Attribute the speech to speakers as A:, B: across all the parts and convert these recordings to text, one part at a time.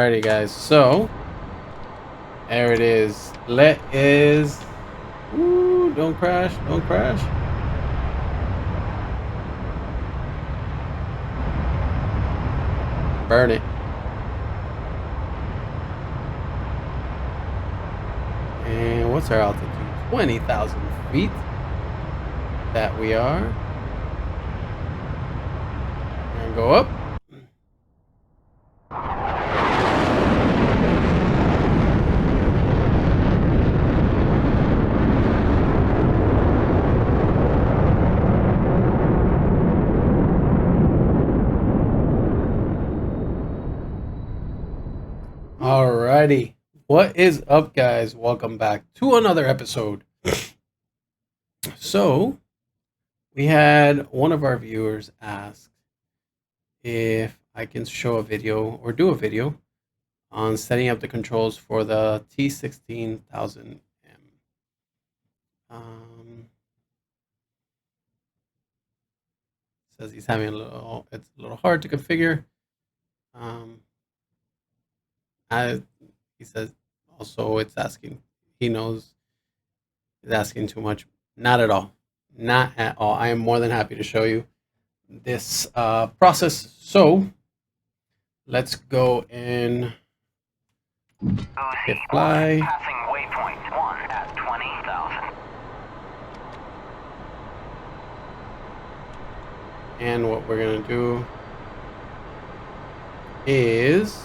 A: Alrighty guys, so there it is. Ooh, don't crash, don't crash. Burn it. And what's our altitude? 20,000 feet. That we are. And go up. Alrighty, what is up guys? Welcome back to another episode. So we had one of our viewers ask if I can show a video or do a video on setting up the controls for the T16000m. Says he's having it's a little hard to configure. He says also it's asking, he knows it's asking too much. Not at all. Not at all. I am more than happy to show you this process. So let's go and hit fly.
B: Passing waypoint 1 at 20,000.
A: And what we're gonna do is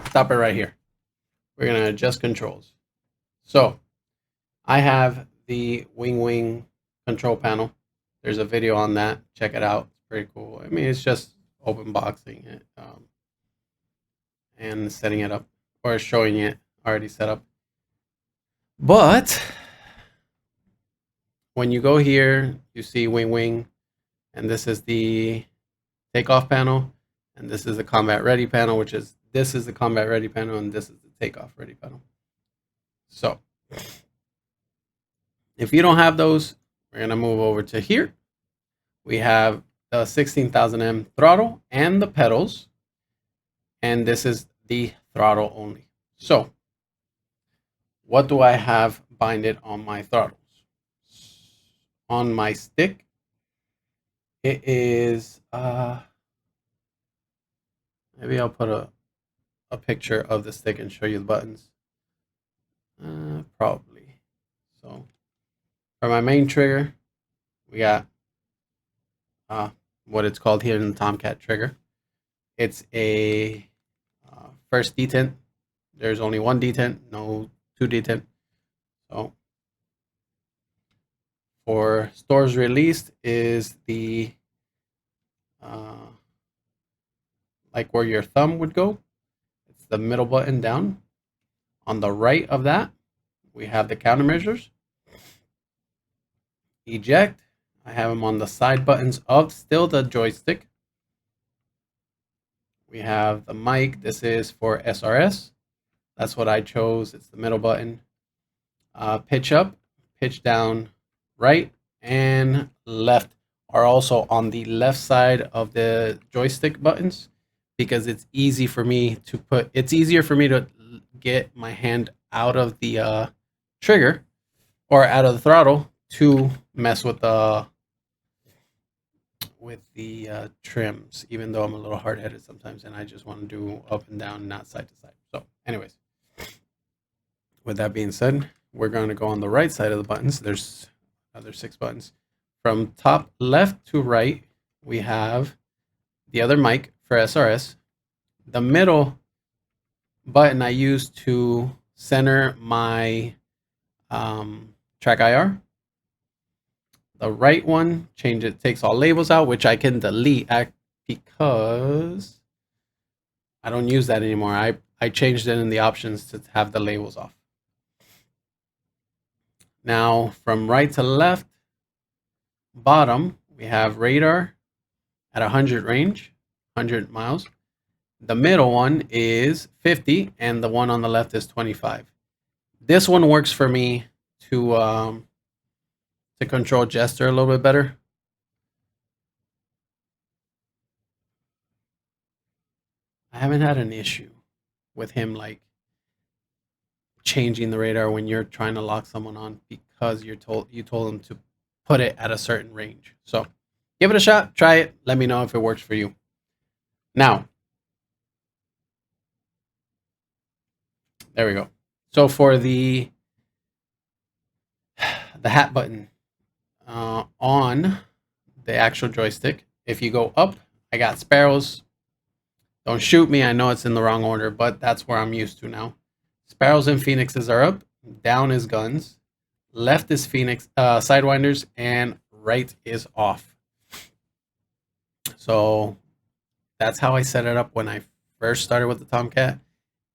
A: stop it right here. We're gonna adjust controls. So I have the Winwing control panel. There's a video on that. Check it out. It's pretty cool. I mean, it's just open boxing it and setting it up, or showing it already set up. But when you go here, you see Winwing, and this is the takeoff panel, and this is the combat ready panel, which is this is the combat ready panel, and this is the takeoff ready panel. So if you don't have those, we're gonna move over to here. We have the 16,000M throttle and the pedals, and this is the throttle only. So what do I have binded on my throttles? On my stick, it is maybe I'll put a picture of the stick and show you the buttons. Probably. So for my main trigger, we got what it's called here in the TOMCAT trigger. It's a first detent. There's only one detent, no two detent. So for stores released is the like where your thumb would go. It's the middle button down. On the right of that, we have the countermeasures. Eject, I have them on the side buttons of still the joystick. We have the mic. This is for SRS. That's what I chose. It's the middle button. Pitch up, pitch down, right and left are also on the left side of the joystick buttons, because it's easy for me to put. It's easier for me to get my hand out of the trigger or out of the throttle to mess with the trims, even though I'm a little hard-headed sometimes and I just want to do up and down, not side to side. So anyways, with that being said, we're going to go on the right side of the buttons. There's other 6 buttons. From top left to right, we have the other mic for SRS. The middle button I use to center my TrackIr. The right one, takes all labels out, which I can delete because I don't use that anymore. I changed it in the options to have the labels off. Now from right to left, bottom, we have radar at 100 range, 100 miles. The middle one is 50 and the one on the left is 25. This one works for me to control gesture a little bit better. I haven't had an issue with him like changing the radar when you're trying to lock someone on because you told him to put it at a certain range. So give it a shot, try it, let me know if it works for you. Now, there we go. So for the hat button on the actual joystick, if you go up, I got sparrows. Don't shoot me, I know it's in the wrong order, but that's where I'm used to now. Sparrows and phoenixes are up, down is guns, left is phoenix sidewinders, and right is off. So that's how I set it up when I first started with the TOMCAT,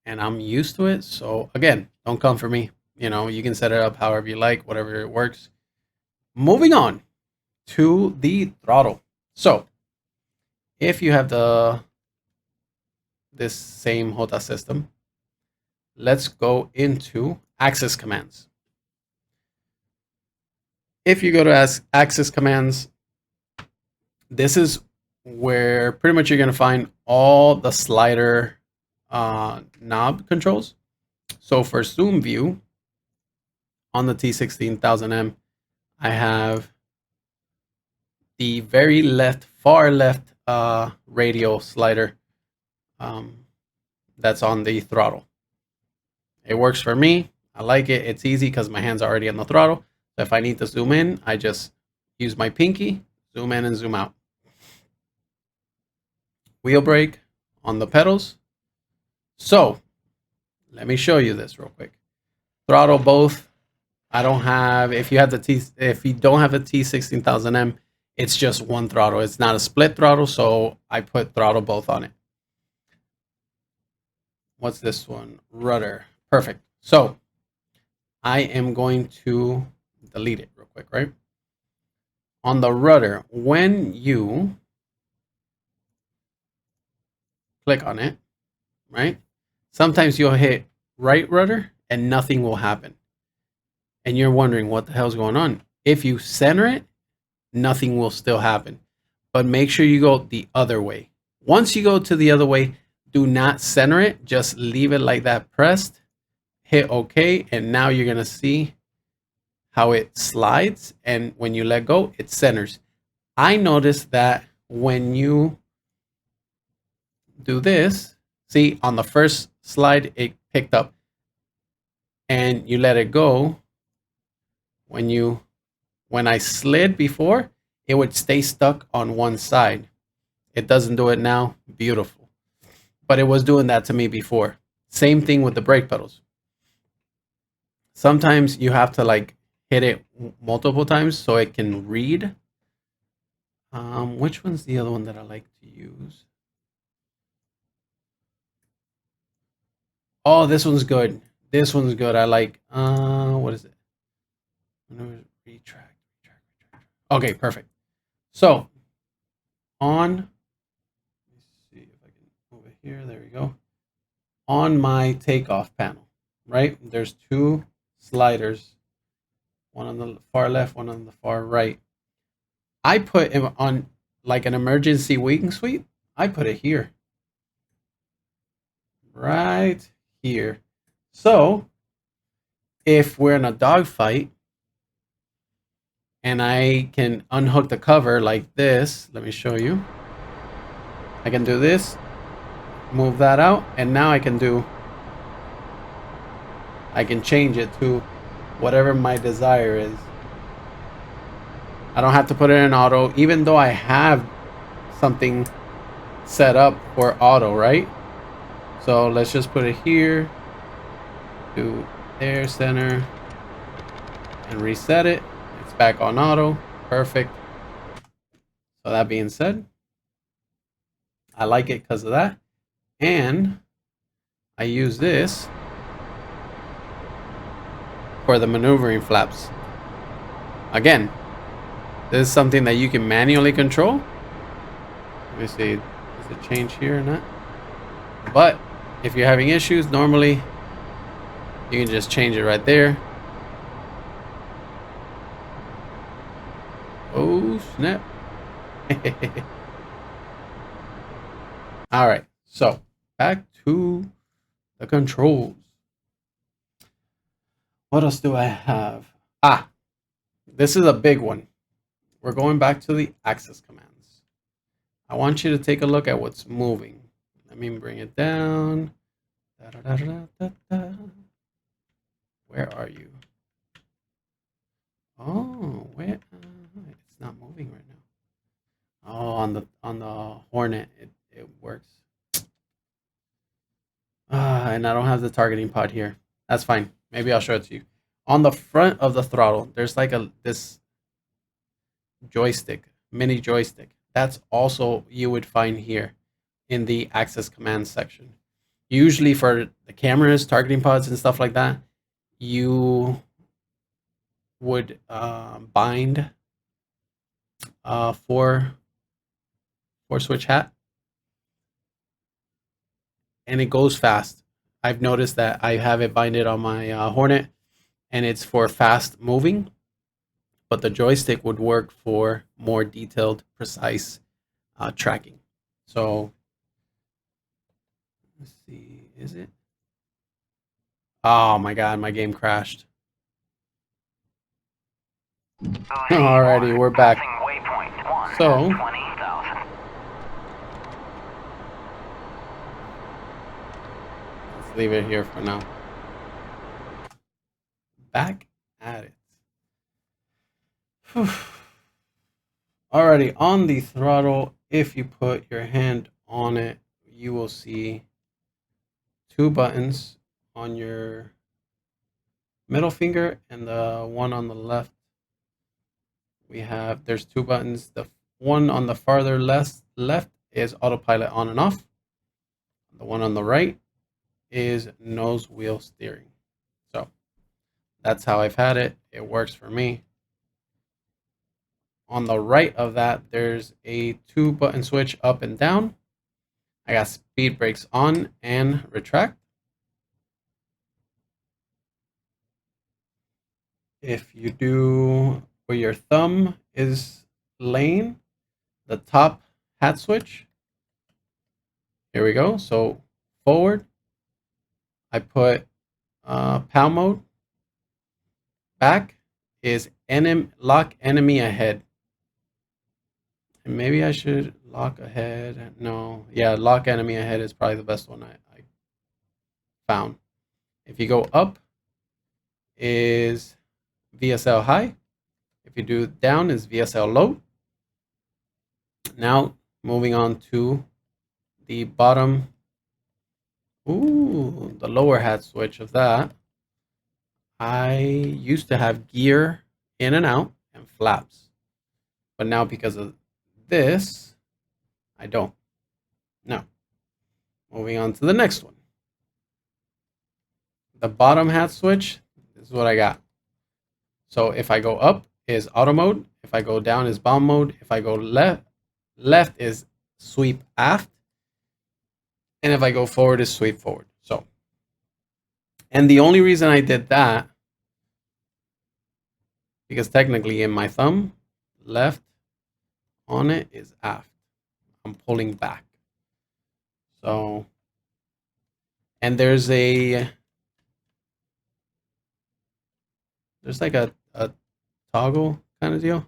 A: and I'm used to it. So again, don't come for me. You know, you can set it up however you like, whatever it works. Moving on to the throttle. So if you have this same HOTA system, let's go into access commands. If you go to access commands, this is where pretty much you're going to find all the slider knob controls. So for zoom view on the T16000m, I have the very left, far left radial slider that's on the throttle. It works for me. I like it. It's easy because my hand's already on the throttle. So if I need to zoom in, I just use my pinky, zoom in and zoom out. Wheel brake on the pedals. So let me show you this real quick. Throttle both. I don't have, if you don't have the T16000m, it's just one throttle. It's not a split throttle, so I put throttle both on it. What's this one? Rudder. Perfect. So I am going to delete it real quick, right? On the rudder, when you click on it, right? Sometimes you'll hit right rudder and nothing will happen. And you're wondering what the hell's going on. If you center it, nothing will still happen. But make sure you go the other way. Once you go to the other way, do not center it. Just leave it like that pressed. Hit OK. And now you're going to see how it slides. And when you let go, it centers. I noticed that when you do this, see on the first slide, it picked up. And you let it go. When I slid before, it would stay stuck on one side. It doesn't do it now. Beautiful. But it was doing that to me before. Same thing with the brake pedals. Sometimes you have to like hit it multiple times so it can read. Which one's the other one that I like to use? Oh, this one's good. This one's good. I like, what is it? Retract. Okay, perfect. So on, let's see if I can move it here. There we go. On my takeoff panel, right? There's two sliders, one on the far left, one on the far right. I put it on like an emergency wing sweep. I put it here, right here. So if we're in a dogfight, and I can unhook the cover like this. Let me show you. I can do this, move that out, and now I can change it to whatever my desire is. I don't have to put it in auto, even though I have something set up for auto, right? So let's just put it here, do air center, and reset it. Back on auto. Perfect. So that being said, I like it because of that. And I use this for the maneuvering flaps. Again, this is something that you can manually control. Let me see, does it change here or not? But if you're having issues, normally you can just change it right there. Oh, snap. All right. So back to the controls. What else do I have? Ah, this is a big one. We're going back to the access commands. I want you to take a look at what's moving. Let me bring it down. Where are you? Oh, where? It's not moving right now. Oh, on the Hornet, it works. And I don't have the targeting pod here. That's fine. Maybe I'll show it to you. On the front of the throttle, there's like this joystick, mini joystick. That's also you would find here in the access command section. Usually for the cameras, targeting pods, and stuff like that, you would bind four switch hat, and it goes fast. I've noticed that I have it binded on my Hornet, and it's for fast moving, but the joystick would work for more detailed, precise tracking. So let's see, is it? Oh my god, my game crashed. Alrighty, we're back. So let's leave it here for now. Back at it. Whew. Alrighty, on the throttle, if you put your hand on it, you will see two buttons on your middle finger and the one on the left. There's two buttons. The one on the farther left is autopilot on and off. The one on the right is nose wheel steering. So that's how I've had it. It works for me. On the right of that, there's a 2-button switch up and down. I got speed brakes on and retract. If you do where your thumb is laying, the top hat switch. Here we go. So forward, I put PAL mode. Back is lock enemy ahead. And maybe I should lock ahead. No, yeah, lock enemy ahead is probably the best one I found. If you go up is VSL high. If you do down is VSL low. Now moving on to the bottom. Ooh, the lower hat switch of that. I used to have gear in and out and flaps, but now because of this, I don't. Now, moving on to the next one. The bottom hat switch, this is what I got. So if I go up is auto mode. If I go down is bomb mode. If I go left is sweep aft. And if I go forward is sweep forward. So, and the only reason I did that, because technically in my thumb, left on it is aft. I'm pulling back. So, and there's like a toggle kind of deal,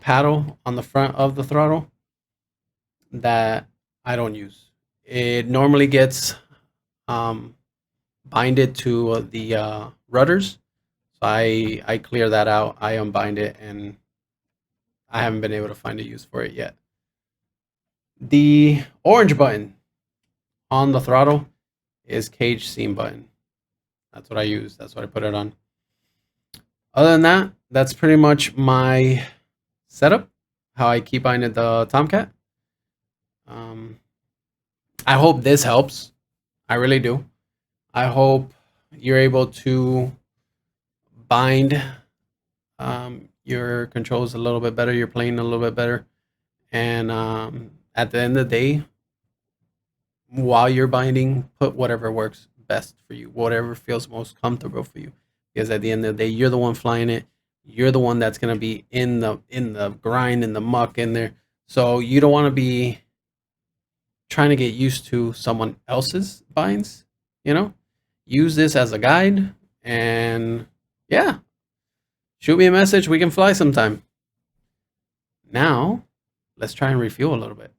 A: paddle on the front of the throttle that I don't use. It normally gets binded to the rudders. So I clear that out, I unbind it, and I haven't been able to find a use for it yet. The orange button on the throttle is cage seam button. That's what I use. That's what I put it on. Other than that, that's pretty much my setup, how I keep binding the TOMCAT. I hope this helps. I really do. I hope you're able to bind your controls a little bit better, your plane a little bit better. And at the end of the day, while you're binding, put whatever works best for you, whatever feels most comfortable for you. Because at the end of the day, you're the one flying it. You're the one that's going to be in the grind, in the muck, in there. So you don't want to be trying to get used to someone else's binds, you know, use this as a guide, and yeah, shoot me a message. We can fly sometime. Now, let's try and refuel a little bit.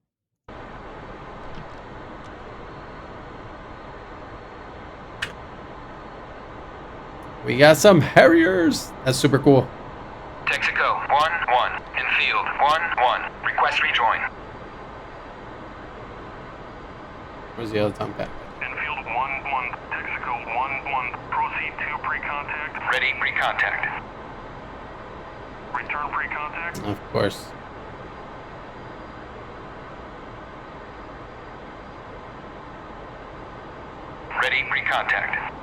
A: We got some Harriers. That's super cool.
B: Texaco 1-1. In field 1-1. Request rejoin.
A: Where's the other TOMCAT?
C: Infield 1-1, Texaco 1-1, proceed to pre-contact.
B: Ready pre-contact.
C: Return pre-contact.
A: Of course.
B: Ready pre-contact.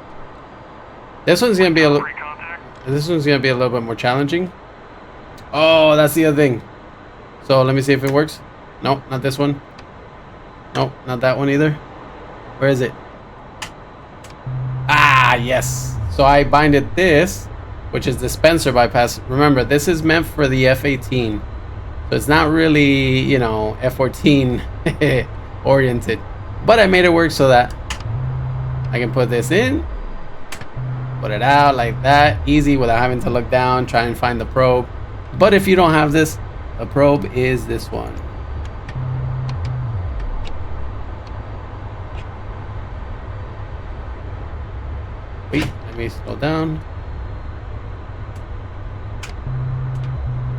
A: This one's gonna be a little.
C: Pre-contact.
A: This one's gonna be a little bit more challenging. Oh, that's the other thing. So let me see if it works. Nope, not this one. Nope, not that one either. Where is it? Ah, yes. So I binded this, which is dispenser bypass. Remember, this is meant for the F-18. So it's not really, you know, F-14 oriented. But I made it work so that I can put this in, put it out like that, easy without having to look down, try and find the probe. But if you don't have this, the probe is this one. Wait, let me slow down.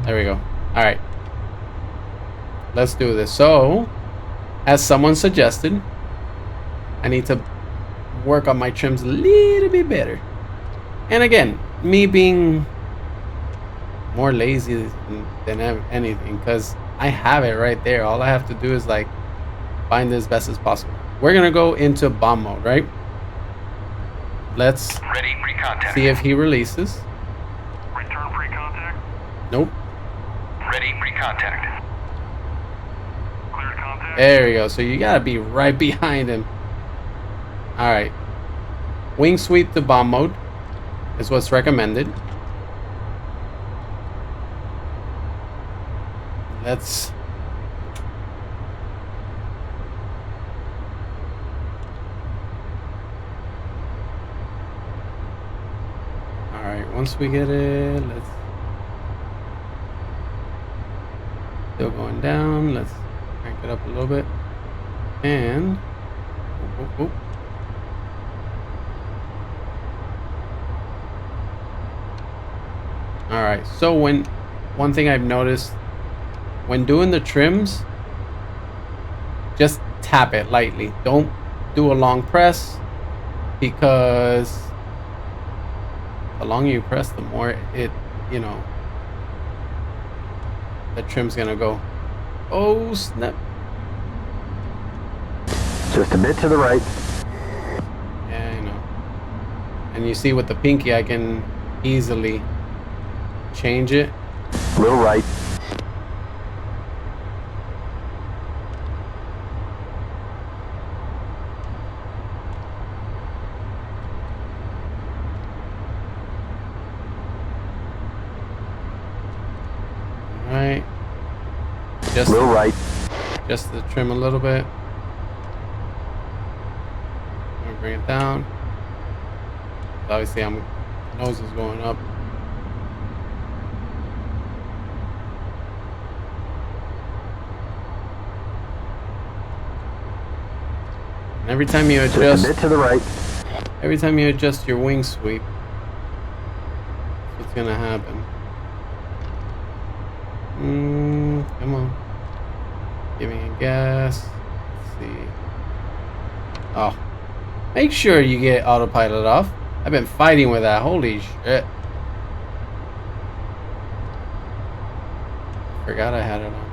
A: There we go. All right, let's do this. So, as someone suggested, I need to work on my trims a little bit better. And again, me being more lazy than anything, because I have it right there. All I have to do is like find it as best as possible. We're gonna go into bomb mode, right? Let's
B: Ready pre-contact.
A: see if he releases.
C: Return pre-contact.
A: Nope.
B: Ready pre-contact.
C: Cleared contact.
A: There we go. So you gotta be right behind him. All right. Wing sweep to bomb mode is what's recommended. Let's. All right. Once we get it, let's. Still going down. Let's crank it up a little bit. And. Oop, oop, oop. All right. So one thing I've noticed when doing the trims, just tap it lightly. Don't do a long press, because the longer you press, the more it, you know, the trim's gonna go. Oh snap.
D: Just a bit to the right.
A: Yeah, I know. And you see with the pinky, I can easily change it.
D: Little right.
A: All right. Just
D: Little right.
A: Just to trim a little bit. I'm gonna bring it down. Obviously, nose is going up. And every time you
D: Just a
A: adjust,
D: bit to the right.
A: every time you adjust your wing sweep, what's gonna happen? Come on. Giving it gas. Let's see. Oh. Make sure you get autopilot off. I've been fighting with that. Holy shit. Forgot I had it on.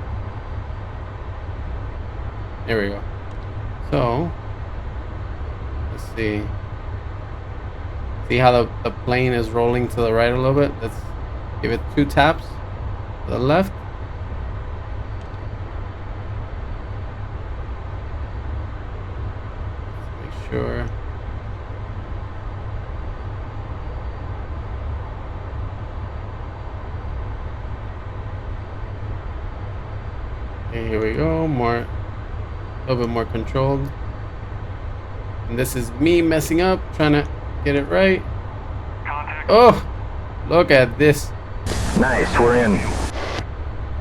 A: There we go. So, let's see. See how the plane is rolling to the right a little bit? Let's give it 2 taps to the left. Let's make sure. Okay, here we go. More A little bit more controlled. And this is me messing up, trying to get it right.
C: Contact.
A: Oh, look at this.
D: Nice, we're in.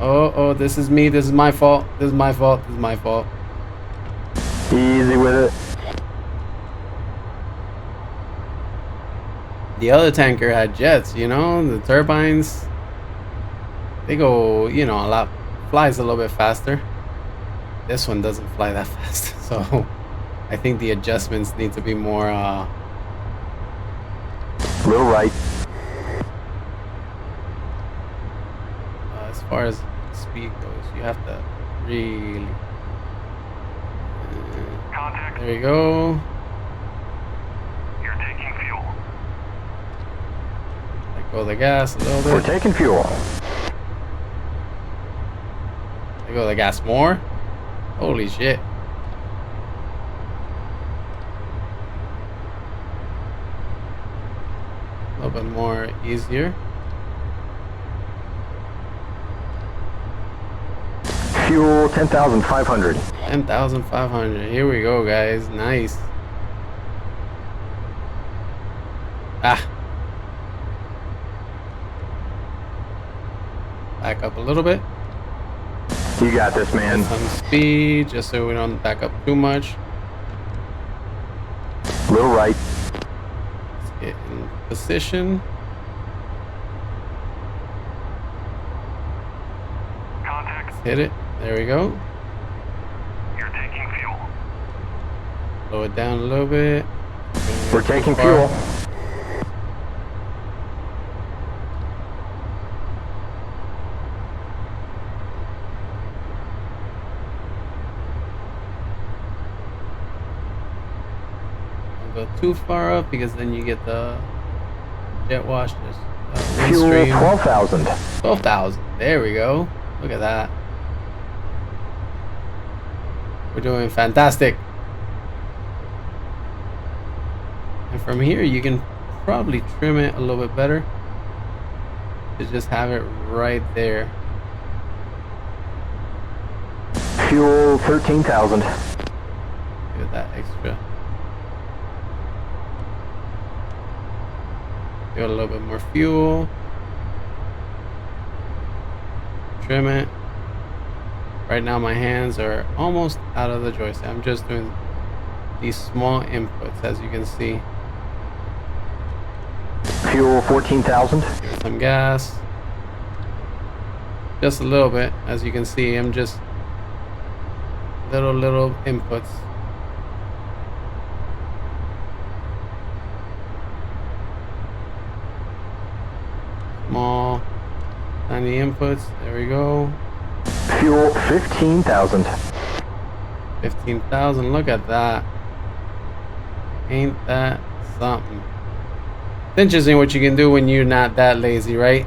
A: Oh, this is me. This is my fault. This is my fault. This is my fault.
D: Easy with it.
A: The other tanker had jets, you know, the turbines. They go, you know, a lot, flies a little bit faster. This one doesn't fly that fast, so I think the adjustments need to be more
D: Little right.
A: as far as speed goes. You have to really.
C: Contact.
A: There you go.
C: You're taking fuel.
A: Let go of the gas a little
D: We're
A: bit.
D: taking fuel.
A: Let go of the gas more. Holy shit. A little bit more easier.
D: Fuel 10,500.
A: 10,500. Here we go, guys. Nice. Ah. Back up a little bit.
D: You got this, man.
A: Some speed, just so we don't back up too much.
D: Little right.
A: Let's get in position.
C: Contact.
A: Hit it. There we go.
C: You're taking fuel.
A: Slow it down a little bit.
D: We're taking
A: Too far.
D: fuel.
A: Don't go too far up because then you get the jet wash. Just
D: Fuel
A: windstream.
D: 12,000.
A: 12,000. There we go. Look at that. We're doing fantastic. And from here, you can probably trim it a little bit better to just have it right there.
D: Fuel 13,000.
A: Get that extra. Get a little bit more fuel. Trim it. Right now my hands are almost out of the joystick. I'm just doing these small inputs, as you can see.
D: Fuel 14,000.
A: Give it some gas. Just a little bit, as you can see. I'm just little inputs. Small, tiny inputs. There we go.
D: Fuel 15,000.
A: 15,000. Look at that. Ain't that something? It's interesting what you can do when you're not that lazy, right?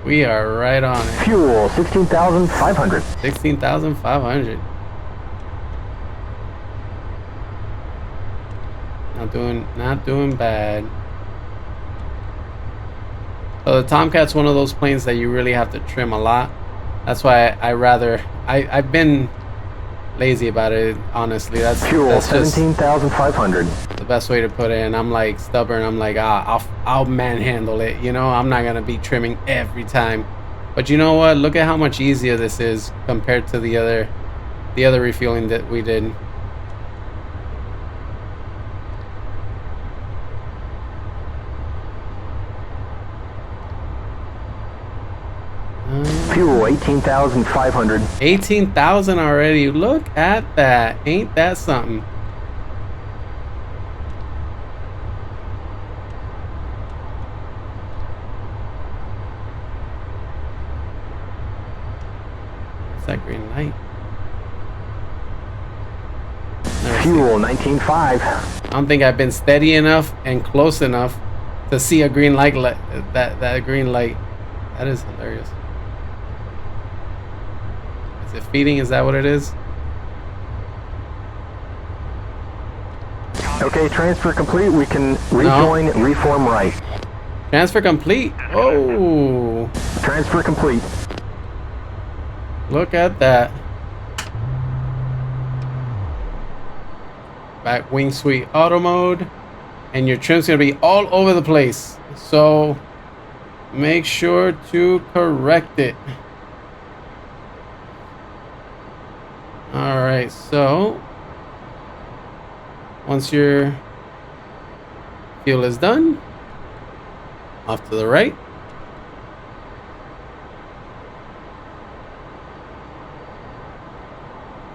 A: We are right on it.
D: Fuel 16,500.
A: 16,500. Not doing bad. So the Tomcat's one of those planes that you really have to trim a lot. That's why I've been lazy about it, honestly. That's
D: Fuel
A: just
D: 17,500.
A: the best way to put it. And I'm like stubborn. I'm like, I'll manhandle it, you know. I'm not gonna be trimming every time. But you know what, look at how much easier this is compared to the other refueling that we did.
D: Fuel 18,500.
A: 18,000 already. Look at that. Ain't that something? What's that green light? Never seen
D: Fuel
A: it.
D: 19,500.
A: I don't think I've been steady enough and close enough to see a green light. That green light. That is hilarious. Is it feeding? Is that what it is?
D: Okay, transfer complete. We can rejoin, reform right.
A: Transfer complete. Oh,
D: Transfer complete.
A: look at that. Back wing suite auto mode. And your trim's gonna be all over the place. So make sure to correct it. All right, so once your fuel is done, off to the right.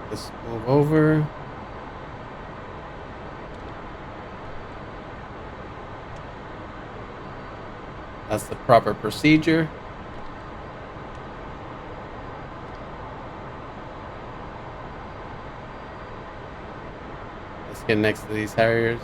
A: Just move over. That's the proper procedure. Let's get next to these Harriers.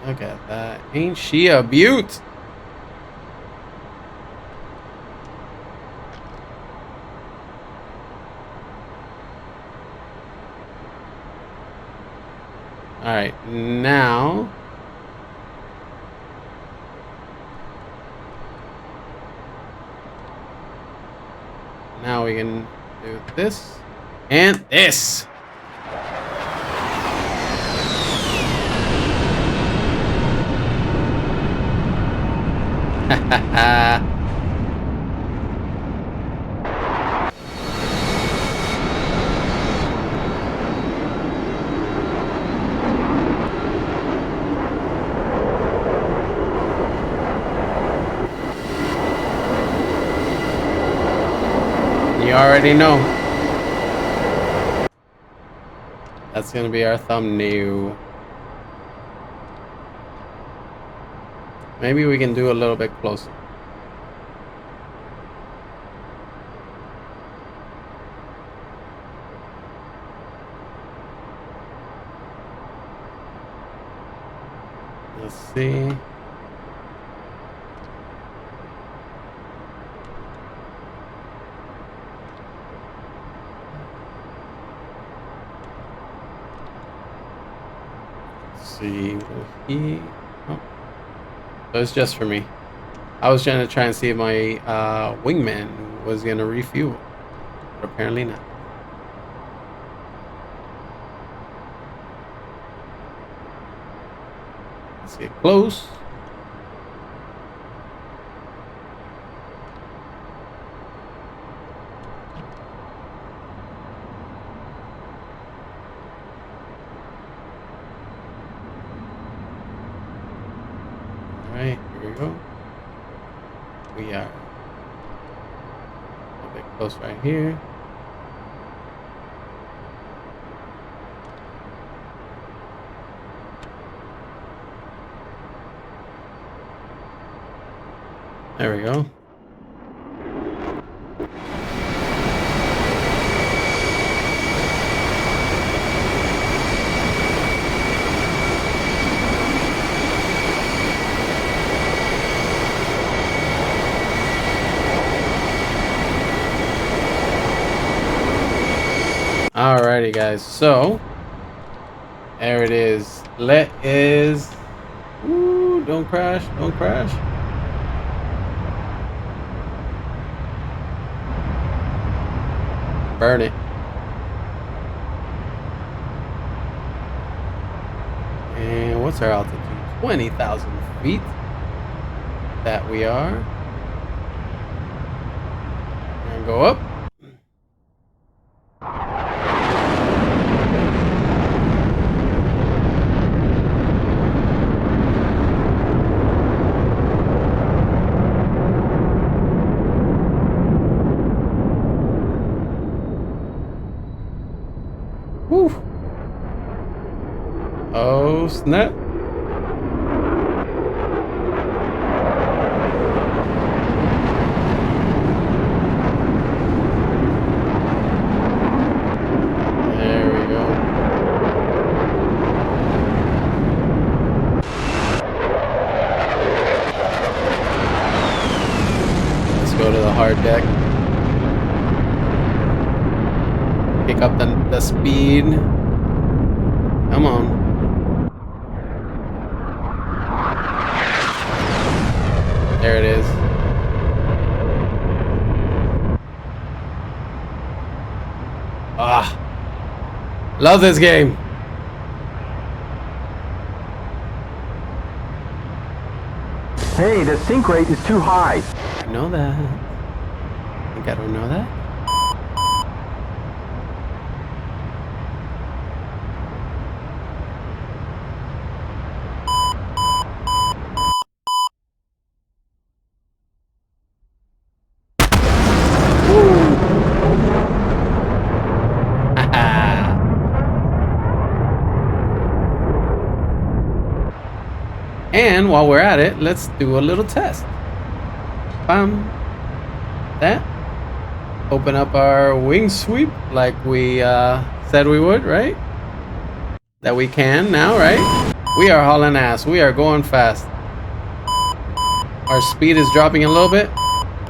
A: Look at that. Ain't she a beaut? All right, now we can do this and this. You already know. That's gonna be our thumbnail. Maybe we can do a little bit closer. Let's see. See, will he? Oh. So it's just for me. I was trying to see if my wingman was gonna refuel, but apparently not. Let's get close. Alright, here we go. We are a bit close right here. There we go. Alrighty guys, so there it is. Ooh, don't crash, don't crash. Burn it. And what's our altitude? 20,000 feet. That we are. And go up. Woo. Oh, snap. There we go. our deck. Pick up the speed. Come on. There it is. Ah. Love this game.
D: Hey, the sync rate is too high.
A: I know that. I think I don't know that. And while we're at it, let's do a little test. Bam. That. Open up our wing sweep like we said we would, right? That we can now, right? We are hauling ass. We are going fast. Our speed is dropping a little bit.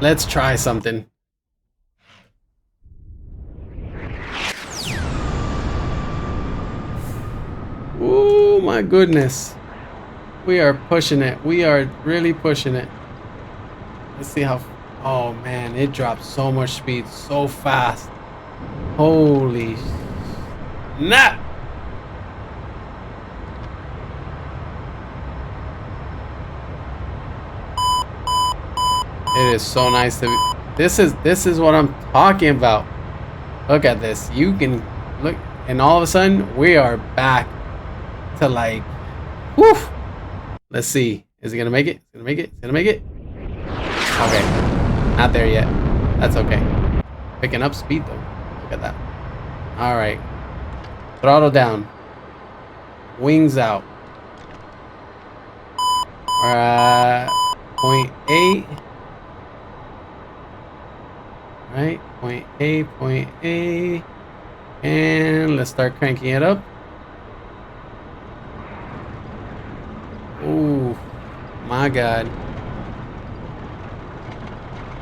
A: Let's try something. Oh my goodness. We are pushing it. We are really pushing it. Let's see how... Oh man, it dropped so much speed so fast. Holy snap! It is so nice to be... This is what I'm talking about. Look at this. You can look, and all of a sudden we are back to like... Whew! Let's see. Is it gonna make it? It's gonna make it? It's gonna make it? Okay. Not there yet. That's okay. Picking up speed though. Look at that. Alright. Throttle down. Wings out. 0.8. Right? 0.8, 0.8. And let's start cranking it up. Ooh, my God.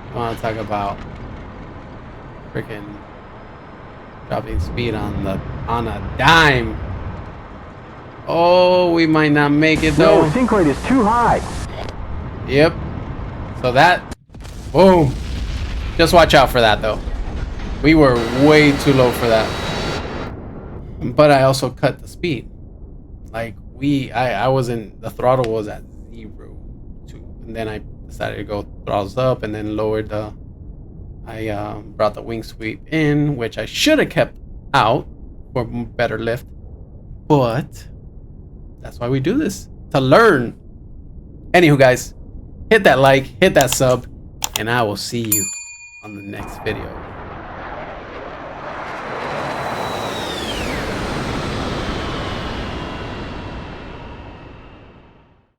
A: I want to talk about freaking dropping speed on a dime. Oh, we might not make it though.
D: No, sync rate is too high.
A: Yep. So that, boom. Just watch out for that though. We were way too low for that. But I also cut the speed. Like I wasn't, the throttle was at 0 to, and then I decided to go throttles up and then lowered the, I brought the wing sweep in, which I should have kept out for better lift, but that's why we do this, to learn. Anywho guys, hit that like, hit that sub, and I will see you on the next video.